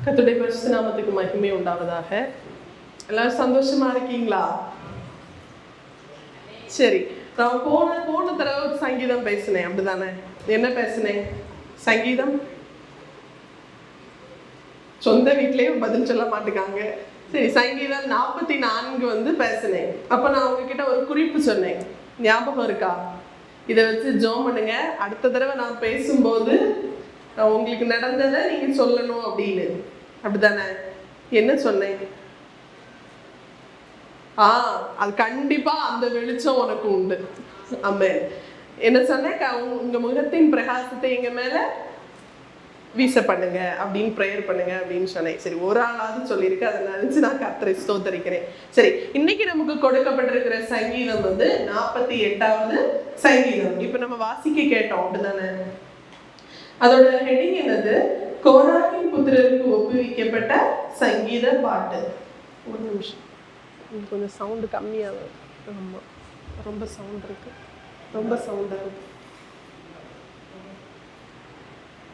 கர்த்தருடைய பரிசுத்த நாமத்துக்கு மகிமை உண்டாவதாக. எல்லாரும் சந்தோஷமா இருக்கீங்களா? சரி, நான் போன தடவை ஒரு சங்கீதம் பேசினேன், அப்படிதானே? என்ன பேசினேன்? சங்கீதம். சொந்த வீட்லயே பதில் சொல்ல மாட்டேங்காங்க. சரி, சங்கீதம் 44 பேசினேன். அப்ப நான் உங்ககிட்ட ஒரு குறிப்பு சொன்னேன், ஞாபகம் இருக்கா? இதை வச்சு ஜெபம் பண்ணுங்க, அடுத்த தடவை நான் பேசும்போது உங்களுக்கு நடந்ததை நீங்க சொல்லணும் அப்படின்னு. அப்படித்தானே? என்ன சொன்னேன்? அது கண்டிப்பா அந்த வெளிச்சம் உனக்கு உண்டு. ஆமென். என்ன சொன்னேன்? உங்க முகத்தின் பிரகாசத்தை எங்க மேல வீச பண்ணுங்க அப்படின்னு ப்ரேயர் பண்ணுங்க அப்படின்னு சொன்னேன். சரி, ஒரு ஆளாவது சொல்லியிருக்கு, அதை நினைச்சு நான் கர்த்தரை ஸ்தோத்தரிக்கிறேன். சரி, இன்னைக்கு நமக்கு கொடுக்கப்பட்டிருக்கிற சங்கீதம் 48வது சங்கீதம். இப்ப நம்ம வாசிக்க கேட்டோம், அப்படிதானே? அதோட ஹெட்டிங் என்னது? கோராகின் புத்திரருக்கு ஒப்புவிக்கப்பட்ட சங்கீத பாட்டு. ஒரு நிமிஷம், கொஞ்சம் சவுண்டு கம்மியாகும். ஆமா, ரொம்ப சவுண்ட் இருக்கு, ரொம்ப சவுண்டா இருக்கு.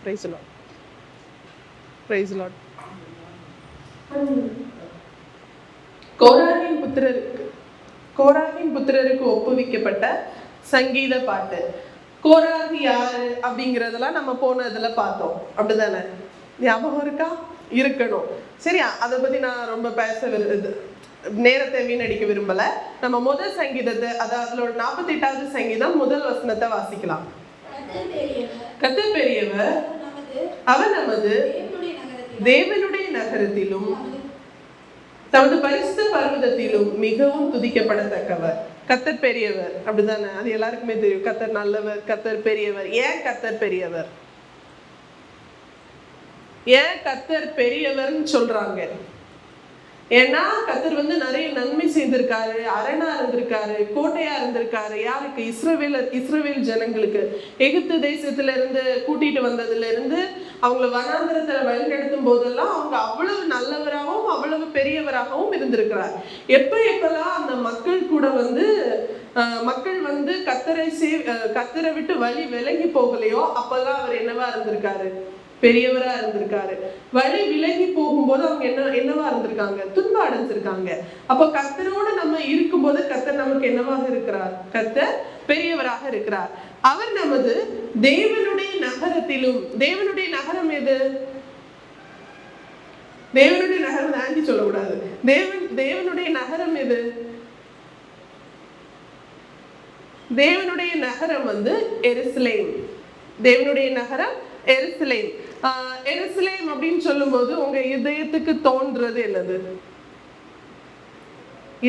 Praise Lord, praise Lord. கோராகின் புத்திரருக்கு ஒப்புவிக்கப்பட்ட சங்கீத பாட்டு. கோராகி யாரு அப்படிங்கிறதெல்லாம் நம்ம போன இதுல பார்த்தோம், அப்படிதானே? ஞாபகம் இருக்கா? இருக்கணும். சரியா? அதை பத்தி நான் ரொம்ப நேரத்தை வீணடிக்க விரும்பல. நம்ம முதல் சங்கீதத்தை, அதாவது 48வது சங்கீதம் முதல் வசனத்தை வாசிக்கலாம். கர்த்தர் பெரியவர், அவர் நமது தேவனுடைய நகரத்திலும் தமது பரிசுத்த பர்வதத்திலும் மிகவும் துதிக்கப்படத்தக்கவர். கர்த்தர் பெரியவர், அப்படிதானே? அது எல்லாருக்குமே தெரியும். கர்த்தர் நல்லவர், கர்த்தர் பெரியவர். ஏன் கர்த்தர் பெரியவர்? ஏன் கர்த்தர் பெரியவர்னு சொல்றாங்க? ஏன்னா கர்த்தர் நிறைய நன்மை செய்திருக்காரு, அரணா இருந்திருக்காரு, கோட்டையா இருந்திருக்காரு. யாருக்கு? இஸ்ரவேல் ஜனங்களுக்கு. எகிப்து தேசத்துல இருந்து கூட்டிட்டு வந்ததுல இருந்து அவங்கள வனாந்திரத்துல வழிநடத்தும் போதெல்லாம் அவங்க அவ்வளவு நல்லவராகவும் அவ்வளவு பெரியவராகவும் இருந்திருக்கிறார். எப்பெல்லாம் அந்த மக்கள் கூட மக்கள் கர்த்தரை விட்டு வழி விலகி போகலையோ அப்பெல்லாம் அவர் என்னவா இருந்திருக்காரு? பெரியவரா இருந்திருக்காரு. வழி விலகி போகும்போது அவங்க என்னவா இருந்திருக்காங்க? துன்பம் அடைஞ்சிருக்காங்க. அப்ப கர்த்தரோட நம்ம இருக்கும்போது கர்த்தர் நமக்கு என்னவாக இருக்கிறார்? கர்த்தர் பெரியவராக இருக்கிறார். அவர் நமது தேவனுடைய நகரத்திலும். தேவனுடைய நகரம் எது? தேவனுடைய நகரம் ஆண்டி சொல்லக்கூடாது. தேவனுடைய நகரம் எது? தேவனுடைய நகரம் எருசலேம். தேவனுடைய நகரம் எருசலேம். எருசலேம் அப்படின்னு சொல்லும் போது உங்க இதயத்துக்கு தோன்றது என்னது?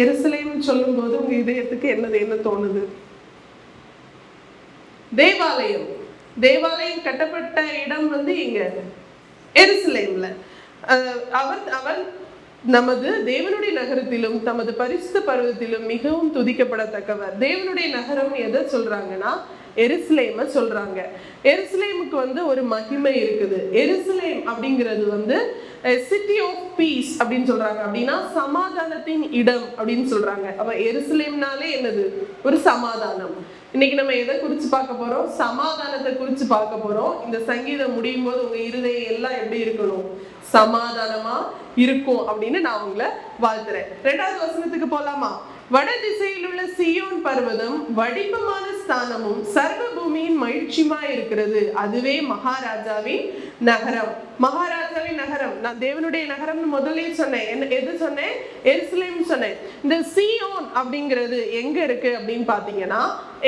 எருசலேம் சொல்லும் போது உங்க இதயத்துக்கு என்ன தோணுது? தேவாலயம். தேவாலயம் கட்டப்பட்ட இடம் இங்க எருசலேம்ல. அவர் நமது தேவனுடைய நகரத்திலும் தமது பரிசுத்த பர்வதத்திலும் மிகவும் துதிக்கப்படத்தக்கவர். தேவனுடைய நகரம் எதை சொல்றாங்கன்னா எருசலேமை சொல்றாங்க. எருசலேமுக்கு ஒரு மகிமை இருக்குது. எருசலேம் அப்படிங்கிறது சிட்டி ஆஃப் பீஸ் அப்படின்னு சொல்றாங்க. அப்படின்னா சமாதானத்தின் இடம் அப்படின்னு சொல்றாங்க. அப்ப எருசலேம்னாலே என்னது? ஒரு சமாதானம். இன்னைக்கு நம்ம எதை குறிச்சு பார்க்க போறோம்? சமாதானத்தை குறிச்சு பார்க்க போறோம். இந்த சங்கீதம் முடியும் போது உங்க இருதயம் எல்லாம் எப்படி இருக்கணும்? சமாதானமா இருக்கும் அப்படின்னு நான் உங்களை வாழ்த்துறேன். 2வது வசனத்துக்கு போலாமா? வட திசையில் உள்ள சீயோன் பர்வதம் வடிவமான ஸ்தானமும் சர்வ பூமியின் மகிழ்ச்சியுமாய் இருக்கிறது. அதுவே மகாராஜாவின் நகரம். மகாராஜாவின் நகரம். நான் தேவனுடைய நகரம்னு முதல்ல சொன்னேன். எது சொன்னேன்? எருசலேம் சொன்னேன். இந்த சீயோன் அப்படிங்கிறது எங்க இருக்கு அப்படின்னு பாத்தீங்கன்னா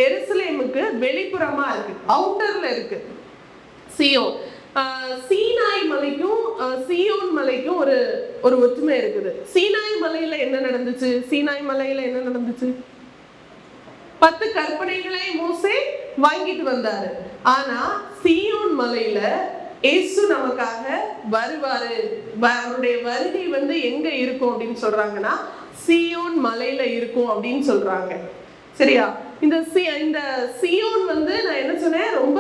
எருசலேமுக்கு வெளிப்புறமா இருக்கு, அவுட்டர்ல இருக்கு சீயோன். சீனாய் மலைக்கும் சீயோன் மலைக்கும் ஒரு ஒற்றுமை இருக்குது. சீனாய் மலையில என்ன நடந்துச்சு? 10 கற்பனைகளை மோசே வாங்கிட்டு வந்தாரு. ஆனா சீயோன் மலையில இயேசு நமக்காக வருவாரு. அவருடைய வருகை எங்க இருக்கும் அப்படின்னு சொல்றாங்கன்னா சீயோன் மலையில இருக்கும் அப்படின்னு சொல்றாங்க. சரியா? இந்த சீயோன் நான் என்ன சொன்னேன்? ரொம்ப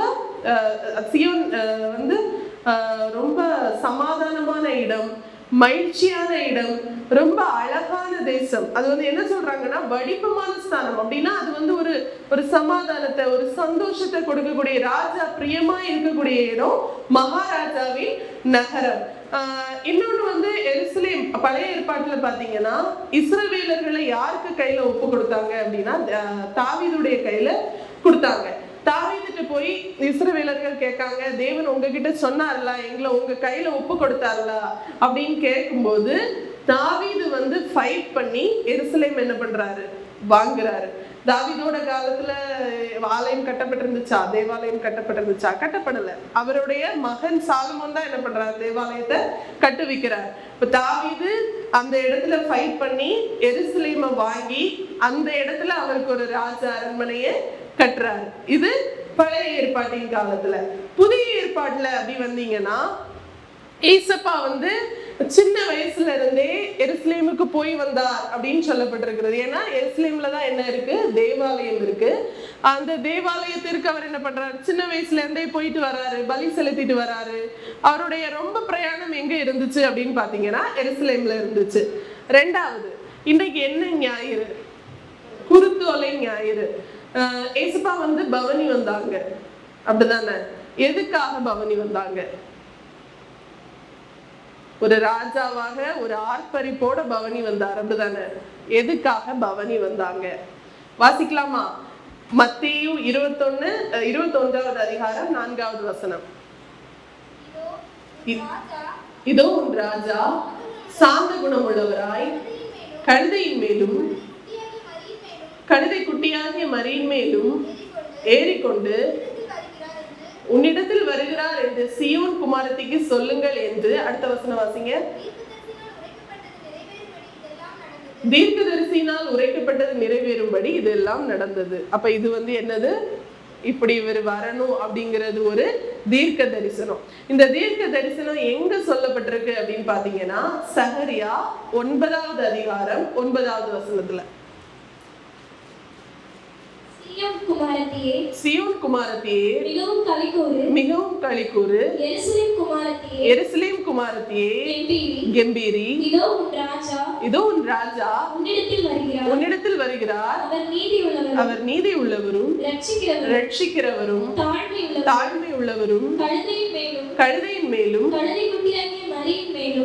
சீயோன் ரொம்ப சமாதானமான இடம், மகிழ்ச்சியான இடம், ரொம்ப அழகான தேசம். அது என்ன சொல்றாங்கன்னா வடிவமான ஸ்தானம். அப்படின்னா அது ஒரு சமாதானத்தை, ஒரு சந்தோஷத்தை கொடுக்கக்கூடிய, ராஜா பிரியமா இருக்கக்கூடிய இடம் மகாராஜாவின் நகரம். இன்னொன்று வந்து எருசலேம் பழைய ஏற்பாட்டுல பாத்தீங்கன்னா இஸ்ரவேலர்களை யாருக்கு கையில ஒப்பு கொடுத்தாங்க அப்படின்னா தாவீதுடைய கையில கொடுத்தாங்க. தாவீதுக்கு போய் இஸ்ரவேலர்கள் கேட்காங்க, தேவன் உங்ககிட்ட சொன்னார்ல, எங்களை உங்க கையில ஒப்பு கொடுத்தார்ல அப்படின்னு கேட்கும்போது தாவீது வந்து ஃபைட் பண்ணி எருசலேம் என்ன பண்றாரு, வாங்குறாரு. தாவீதோட காலத்துல ஆலயம் கட்டப்பட்டிருந்துச்சா, தேவாலயம் கட்டப்பட்டிருந்துச்சா? கட்டப்படல. அவருடைய மகன் சாலமோன் தான் என்ன பண்றாரு, தேவாலயத்தை கட்டுவிக்கிறார். இப்ப தாவீது அந்த இடத்துல ஃபைட் பண்ணி எருசலேமை வாங்கி அந்த இடத்துல அவருக்கு ஒரு ராஜ அரண்மனையை கட்டுறாரு. இது பழைய ஏற்பாட்டின் காலத்துல. புதிய ஏற்பாட்டுல அப்படி வந்தீங்கன்னா ஏசப்பா வந்து சின்ன வயசுல இருந்தே எருசலேமுக்கு போய் வந்தார் அப்படின்னு சொல்லப்பட்டிருக்கிறது. ஏன்னா எருசலேம்ல தான் என்ன இருக்கு, தேவாலயம் இருக்கு. அந்த தேவாலயத்திற்கு அவர் என்ன பண்றாரு, சின்ன வயசுல இருந்தே போயிட்டு வராரு, பலி செலுத்திட்டு வராரு. அவருடைய ரொம்ப பிரயாணம் எங்க இருந்துச்சு அப்படின்னு பாத்தீங்கன்னா எருசலேம்ல இருந்துச்சு. ரெண்டாவது, இன்னைக்கு என்ன ஞாயிறு, குருத்தோலை ஞாயிறு. ஏசப்பா வந்து பவனி வந்தாங்க, அப்படிதானே? எதுக்காக பவனி வந்தாங்க? ஒரு ராஜாவாக ஒரு ஆர்ப்பரிப்போட பவனி வந்தார், அப்படிதானே? எதுக்காக பவனி வந்தாங்க? வாசிக்கலாமா? மத்தேயு 21வது அதிகாரம் 4வது வசனம். இதோ உன் ராஜா சாந்த குணமுள்ளவராய் கழுதையின் மேலும் கழுதை குட்டியாகிய மரியின் மேலும் ஏறிக்கொண்டு உன்னிடத்தில் வருகிறார் என்று சீயோன் குமாரத்திக்கு சொல்லுங்கள் என்று. அடுத்த வசனம் வாசிங்க. தீர்க்கதரிசியினால் உரைக்கப்பட்டது நிறைவேறும்படி இதெல்லாம் நடந்தது. அப்ப இது வந்து என்னது, இப்படி இவர் வரணும் அப்படிங்கிறது ஒரு தீர்க்க தரிசனம். இந்த தீர்க்க தரிசனம் எங்க சொல்லப்பட்டிருக்கு அப்படின்னு பாத்தீங்கன்னா சகரியா 9வது அதிகாரம் 9வது வசனத்துல. சீயோன் குமாரத்தியே மிகவும் களிக்கூறு, எருசலேம் குமாரத்தியே கெம்பீரி, இதோ உன் ராஜா உன்னிடத்தில் வருகிறார், அவர் நீதி உள்ளவரும் ரட்சிக்கிறவரும் தாழ்மை உள்ளவரும் கழுதையின் மேலும்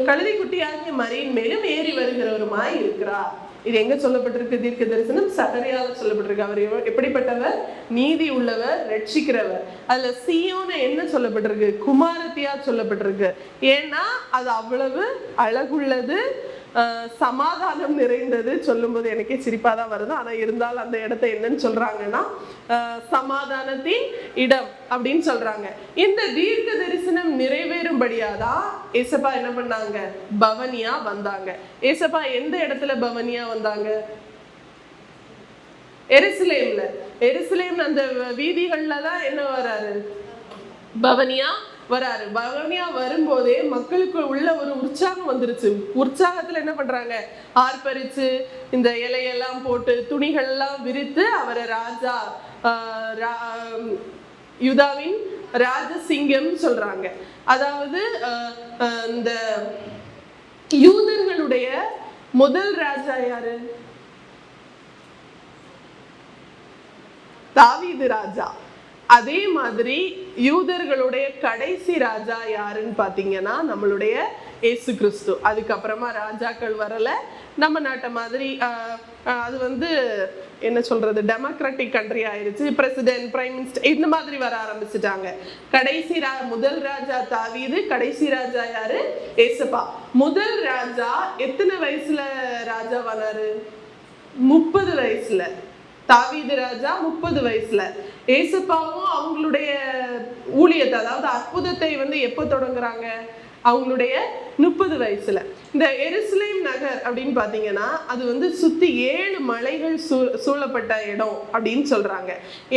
கழுதை குட்டியாகிய மரியின் மேலும் ஏறி வருகிறவருமாய் இருக்கிறார். இது எங்க சொல்லப்பட்டிருக்கு? தீர்க்க தரிசனம் சகரியால சொல்லப்பட்டிருக்கு. அவர் எப்படிப்பட்டவர்? நீதி உள்ளவர், ரட்சிக்கிறவர். அதுல சீயோனை என்ன சொல்லப்பட்டிருக்கு? குமாரத்தியா சொல்லப்பட்டிருக்கு. ஏன்னா அது அவ்வளவு அழகுள்ளது, சமாதானம் நிறைந்தது. சொல்லும் போது எனக்கே சிரிப்பாதான் வருது. ஆனா இருந்தாலும் அந்த இடத்த என்னன்னு சொல்றாங்கன்னா சமாதானத்தின் இடம் அப்படின்னு சொல்றாங்க. இந்த தீர்க்க தரிசனம் நிறைவேறும்படியாதான் ஏசப்பா என்ன பண்ணாங்க, பவனியா வந்தாங்க. ஏசப்பா எந்த இடத்துல பவனியா வந்தாங்க? எருசலேம்ல. எருசலேம் அந்த வீதிகள்ல தான் என்ன வராரு, பவனியா வராரு. பவனியா வரும்போதே மக்களுக்கு உள்ள ஒரு உற்சாகம் வந்துருச்சு. உற்சாகத்துல என்ன பண்றாங்க, ஆர்ப்பரிச்சு இந்த இலையெல்லாம் போட்டு துணிகள்லாம் விரித்து அவரை ராஜா, யூதாவின் ராஜசிங்கம் சொல்றாங்க. அதாவது இந்த யூதர்களுடைய முதல் ராஜா யாரு? தாவீது ராஜா. அதே மாதிரி யூதர்களுடைய கடைசி ராஜா யாருன்னு பாத்தீங்கன்னா நம்மளுடைய இயேசு கிறிஸ்து. அதுக்கப்புறமா ராஜாக்கள் வரல. நம்ம நாட்டை மாதிரி அது வந்து என்ன சொல்றது, டெமோக்ராட்டிக் கண்ட்ரி ஆயிருச்சு. பிரசிடென்ட், பிரைம் மினிஸ்டர் இந்த மாதிரி வர ஆரம்பிச்சுட்டாங்க. கடைசி முதல் ராஜா தாவீது, கடைசி ராஜா யாரு? ஏசப்பா. முதல் ராஜா எத்தனை வயசுல ராஜாவானாரு? 30 வயசுல. தாவீது ராஜா 30 வயசுல. ஏசப்பாவும் அவங்களுடைய ஊழியத்தை, அதாவது அற்புதத்தை வந்து எப்போ தொடங்குறாங்க? அவங்களுடைய 30 வயசுல. இந்த எருசலேம் நகர் அப்படின்னு பாத்தீங்கன்னா அது வந்து சுத்தி 7 மலைகள் சூழப்பட்ட இடம் அப்படின்னு சொல்றாங்க.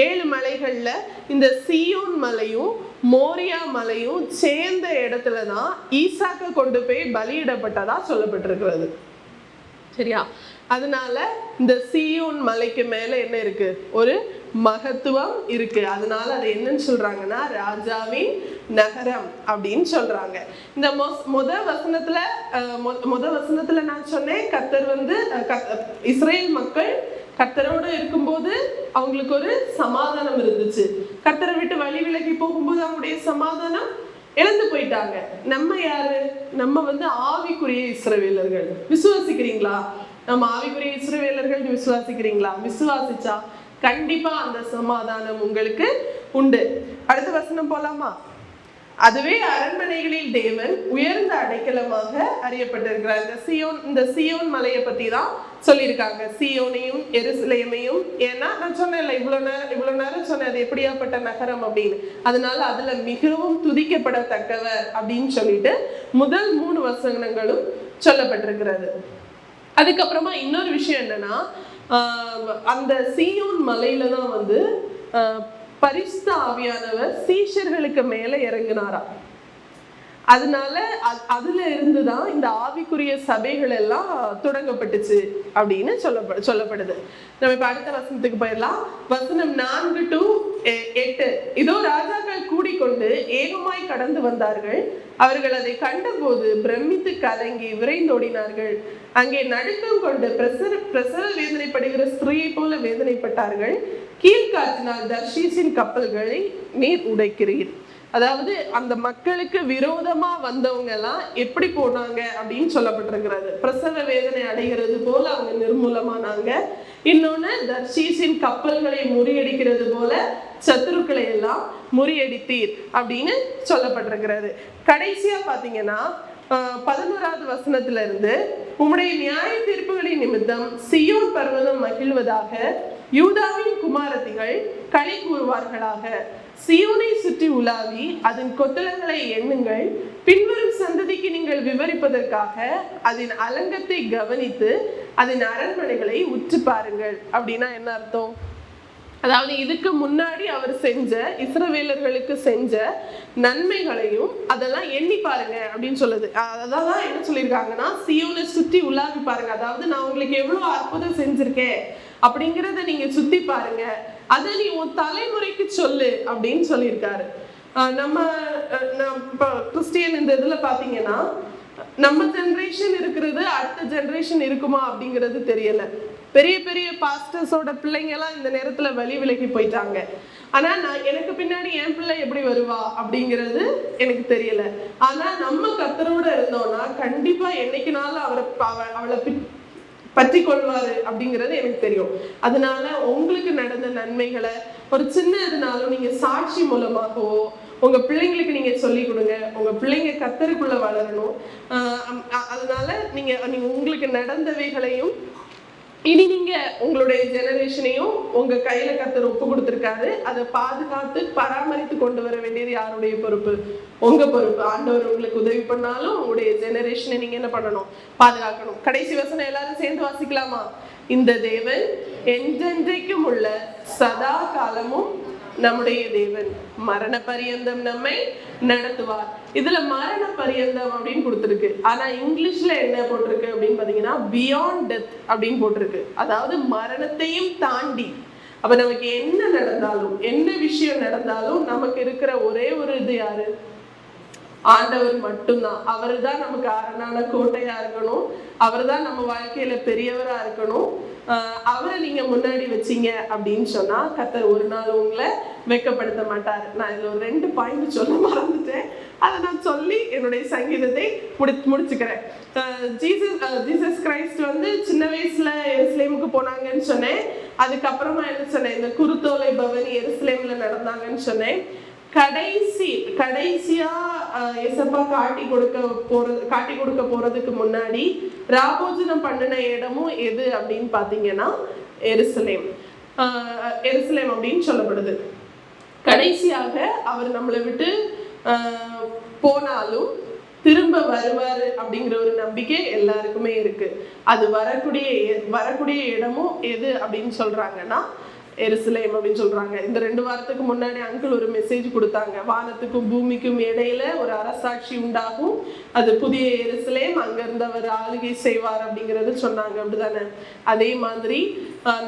7 மலைகள்ல இந்த சீயோன் மலையும் மோரியா மலையும் சேர்ந்த இடத்துலதான் ஈசாக்க கொண்டு போய் பலியிடப்பட்டதா சொல்லப்பட்டிருக்கிறது. சரியா? அதனால இந்த சீயோன் மலைக்கு மேல என்ன இருக்கு, ஒரு மகத்துவம் இருக்கு. அதனால அது என்னன்னு சொல்றாங்கன்னா ராஜாவின் நகரம் அப்படின்னு சொல்றாங்க. இந்த முத வசனத்துல நான் சொன்னேன், கர்த்தர் வந்து இஸ்ரேல் மக்கள் கர்த்தரோட இருக்கும்போது அவங்களுக்கு ஒரு சமாதானம் இருந்துச்சு. கர்த்தரை விட்டு வழி விலகி போகும்போது அவங்களுடைய சமாதானம் இழந்து போயிட்டாங்க. நம்ம யாரு? நம்ம வந்து ஆவிக்குரிய இஸ்ரவேலர்கள். விசுவாசிக்கிறீங்களா? நம்ம ஆவிக்குரிய இஸ்ரவேலர்கள் விசுவாசிக்கிறீங்களா? விசுவாசிச்சா கண்டிப்பா அந்த சமாதானம் உங்களுக்கு உண்டு. அடுத்த வசனம் போலாமா? அதுவே அரண்மனைகளில் தேவன் உயர்ந்த அடைக்கலமாக அறியப்பட்டிருக்கிறார். இந்த சியோன் மலையை பத்தி தான் சொல்லியிருக்காங்க. சியோனையும் எருசலேமையும். ஏன்னா நான் சொன்னேன்ல, இவ்வளவு நேரம் சொன்னேன் அது எப்படியாப்பட்ட நகரம் அப்படின்னு. அதனால அதுல மிகவும் துதிக்கப்படத்தக்கவர் அப்படின்னு சொல்லிட்டு முதல் 3 வசனங்களும் சொல்லப்பட்டிருக்கிறது. அதுக்கப்புறமா இன்னொரு விஷயம் என்னன்னா, அந்த சீயோன் மலையில தான் வந்து பரிசுத்த ஆவியானவர் சீஷர்களுக்கு மேல இறங்கினாராம். அதனால அதுல இருந்துதான் இந்த ஆவிக்குரிய சபைகள் எல்லாம் தொடங்கப்பட்டுச்சு அப்படின்னு சொல்லப்படுது. நம்ம இப்ப அடுத்த வசனத்துக்கு போயிடலாம். வசனம் 4 to 8. இதோ ராஜாக்கள் கூடிக்கொண்டு ஏகமாய் கடந்து வந்தார்கள். அவர்கள் அதை கண்டபோது பிரமித்து கலங்கி விரைந்தோடினார்கள். அங்கே நடுக்கம் கொண்டு பிரசவ வேதனைப்படுகிற ஸ்திரீயை போல வேதனைப்பட்டார்கள். கீழ்காற்றினால் தர்ஷீசின் கப்பல்களை நீர் உடைக்கிறீர். அதாவது அந்த மக்களுக்கு விரோதமா வந்தவங்க எல்லாம் எப்படி போனாங்க அப்படின்னு சொல்லப்பட்டிருக்கிறது. பிரசவ வேதனை அடைகிறது போல அவங்க நிர்மூலமானாங்க. இன்னொன்னு, தர்ஷீசின் கப்பல்களை முறியடிக்கிறது போல சத்துருக்களை எல்லாம் முறியடித்தீர் அப்படின்னு சொல்லப்பட்டிருக்கிறது. கடைசியா பாத்தீங்கன்னா 11வது வசனத்துல இருந்து, உம்முடைய நியாய தீர்ப்புகளின் நிமித்தம் சியோன் பர்வதம் மகிழ்வதாக, யூதாவின் குமாரத்திகள் களி கூறுவார்களாக. சியோனை சுற்றி உலாவி அதன் கொத்தளங்களை எண்ணுங்கள். பின்வரும் சந்ததிக்கு நீங்கள் விவரிப்பதற்காக அதன் அலங்கத்தை கவனித்து அதன் அரண்மனைகளை உற்று பாருங்கள். அப்படின்னா என்ன அர்த்தம்? அதாவது இதுக்கு முன்னாடி அவர் செஞ்ச இஸ்ரவேலர்களுக்கு செஞ்ச நன்மைகளையும் அதெல்லாம் எண்ணி பாருங்க அப்படின்னு சொல்லுது. அதான் என்ன சொல்லியிருக்காங்கன்னா, சியோனை சுற்றி உலாவி பாருங்க. அதாவது நான் உங்களுக்கு எவ்வளவு அற்புதம் செஞ்சிருக்கேன் அப்படிங்கிறத நீங்க சுத்தி பாருங்க, அதை நீ உன் தலைமுறைக்கு சொல்லு அப்படின்னு சொல்லியிருக்காரு. நம்ம இப்போ கிறிஸ்டியன் இந்த இதுல பாத்தீங்கன்னா, நம்ம ஜென்ரேஷன் இருக்கிறது அடுத்த ஜென்ரேஷன் இருக்குமா அப்படிங்கிறது தெரியல. பெரிய பெரிய பாஸ்டர்ஸோட பிள்ளைங்க எல்லாம் இந்த நேரத்துல விலகி போயிட்டாங்க. ஆனா எனக்கு பின்னாடி என் பிள்ளை எப்படி வருவா அப்படிங்கிறது எனக்கு தெரியல. ஆனா நம்ம கர்த்தரோட இருந்தோம்னா கண்டிப்பா என்னைக்குனாலும் அவளை பற்றி கொள்வாரு அப்படிங்கிறது எனக்கு தெரியும். அதனால உங்களுக்கு நடந்த நன்மைகளை ஒரு சின்ன இதுனாலும் நீங்க சாட்சி மூலமாகவோ உங்க பிள்ளைங்களுக்கு நீங்க சொல்லி கொடுங்க. உங்க பிள்ளைங்க கர்த்தருக்குள்ள வளரணும். அதனால நீங்க உங்களுக்கு நடந்தவைகளையும் இனி நீங்க உங்களுடைய ஜெனரேஷனையும் உங்க கையில கர்த்தர் ஒப்பு கொடுத்திருக்காரு. அதை பாதுகாத்து பராமரித்து கொண்டு வர வேண்டியது யாருடைய பொறுப்பு? உங்க பொறுப்பு. ஆண்டவர் உங்களுக்கு உதவி பண்ணாலும் உங்களுடைய ஜெனரேஷனை நீங்க என்ன பண்ணணும்? பாதுகாக்கணும். கடைசி வசனம் எல்லாரும் சேர்ந்து வாசிக்கலாமா? இந்த தேவன் என்றென்றைக்கும் உள்ள சதா காலமும் நம்முடைய தேவன், மரண பரியந்தம் நம்மை நடத்துவார். இதுல மரண பரியந்தம் அப்படின்னு கொடுத்துருக்கு. ஆனா இங்கிலீஷ்ல என்ன போட்டிருக்கு அப்படின்னு பாத்தீங்கன்னா, பியாண்ட் டெத் அப்படின்னு போட்டிருக்கு. அதாவது மரணத்தையும் தாண்டி. அப்ப நமக்கு என்ன நடந்தாலும், என்ன விஷயம் நடந்தாலும் நமக்கு இருக்கிற ஒரே ஒரு இது யாரு? ஆண்டவர் மட்டும்தான். அவரு தான் நமக்கு அரணான கோட்டையா இருக்கணும். அவர் தான் நம்ம வாழ்க்கையில பெரியவரா இருக்கணும். அவரை நீங்க முன்னாடி வச்சீங்க அப்படின்னு சொன்னா கர்த்தர் ஒரு நாள் உங்களை வெட்கப்படுத்த மாட்டார். நான் இதுல ஒரு 2 பாயிண்ட் சொல்ல மறந்துட்டேன். அதை நான் சொல்லி என்னுடைய சங்கீதத்தை முடிச்சுக்கிறேன். ஜீசஸ் கிரைஸ்ட் வந்து சின்ன வயசுல எருசலேமுக்கு போனாங்கன்னு சொன்னேன். அதுக்கப்புறமா என்ன சொன்னேன்? இந்த குருத்தோலை பவனி எருசலேம்ல நடந்தாங்கன்னு சொன்னேன். கடைசியா ஏசப்பா காட்டி கொடுக்க போறதுக்கு முன்னாடி ராபோஜனம் பண்ணின இடமும் எது அப்படின்னு பாத்தீங்கன்னா எருசலேம் அப்படின்னு சொல்லப்படுது. கடைசியாக அவர் நம்மளை விட்டு போனாலும் திரும்ப வருவாரு அப்படிங்கிற ஒரு நம்பிக்கை எல்லாருக்குமே இருக்கு. அது வரக்கூடிய இடமும் எது அப்படின்னு சொல்றாங்கன்னா எருசலேம் அப்படின்னு சொல்றாங்க. இந்த 2 வாரத்துக்கு முன்னாடி அங்கிள் ஒரு மெசேஜ் கொடுத்தாங்க. வானத்துக்கும் பூமிக்கும் இடையில ஒரு அரசாட்சி உண்டாகும், அது புதிய எருசலேம், அங்க இருந்து அவர் ஆளுகை செய்வார் அப்படிங்கறது சொன்னாங்க. அப்படிதானே? அதே மாதிரி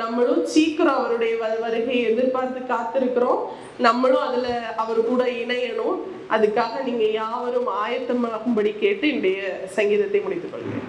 நம்மளும் சீக்கிரம் அவருடைய வருகையை எதிர்பார்த்து காத்திருக்கிறோம். நம்மளும் அதுல அவர் கூட இணையணும். அதுக்காக நீங்க யாவரும் ஆயத்தமாகும்படி கேட்டு இன்றைய சங்கீதத்தை முடித்துக் கொள்கிறேன்.